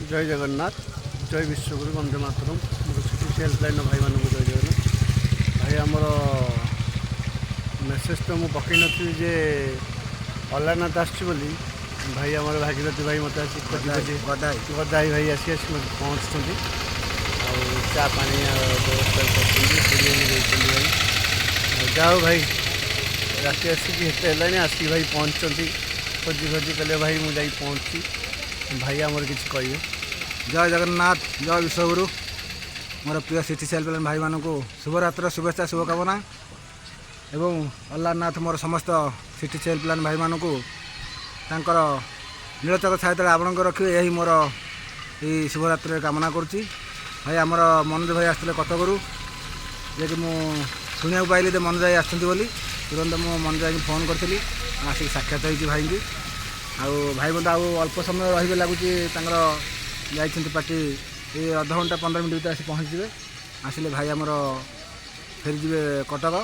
जय जगन्नाथ जय विश्वगुरु वंदे मातरम मोर city helpline भाई मान जय जगन्नाथ भाई आमर मेसेज तो मुझे पकई नी जे अलारनाथ आसली भाई आम भागीरथी भाई मत आसी गदाई भाई आसी पहुँचुं चा पा व्यवस्था कर भाई जाओ भाई राति आसिक हेल्ला आसिक भाई पहुँचती खोजी खोजी कले भाई मुझे पहुँची भाई आमर किसी कहे जय जगन्नाथ जय विश्वगुरु मोर प्रिय सिटी हेल्पलाइन भाई मानक शुभरात्र शुभेच्छा शुभकामना एवं अल्लाहनाथ मोर समस्त सिटी हेल्पलाइन भाई मानक तांकर नीलचक सहायता आपण रखिए यही मोर ये शुभरात्रि कामना करुच्ची भाई आमर मनोज भाई आसते कटकरू जे कि शुणा पाइली जे मनोज भाई आसती तुरंत मु मनोज भाई फोन करी आसिक साक्षात होती भाई की भाई मत अल्प समय रही लगुच जाइए पार्टी ये अध घंटा 15 मिनट भर आसी पहुँचे आसिले भाई आमर फेरी जी कटक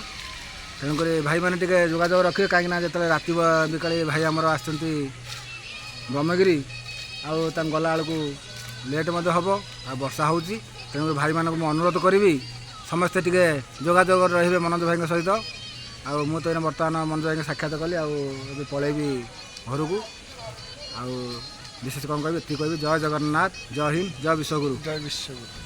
तेणुक भाई मैंने टे जोगाजोग रखिए कहीं जो राति बिका भाई आमर आस ब्रह्मगिरी गला बेलू लेट हम आ वर्षा हो तेणुक भाई मानक मुझे अनुरोध करी समस्ते टे जोगाजोग रे मनोज भाई सहित आउ तो बर्तमान मनोज भाई साक्षात कली आगे पलैबी घर को विशेष कौन कह जय जगन्नाथ जय हिंद जय विश्वगुरु जय विश्वगुरु।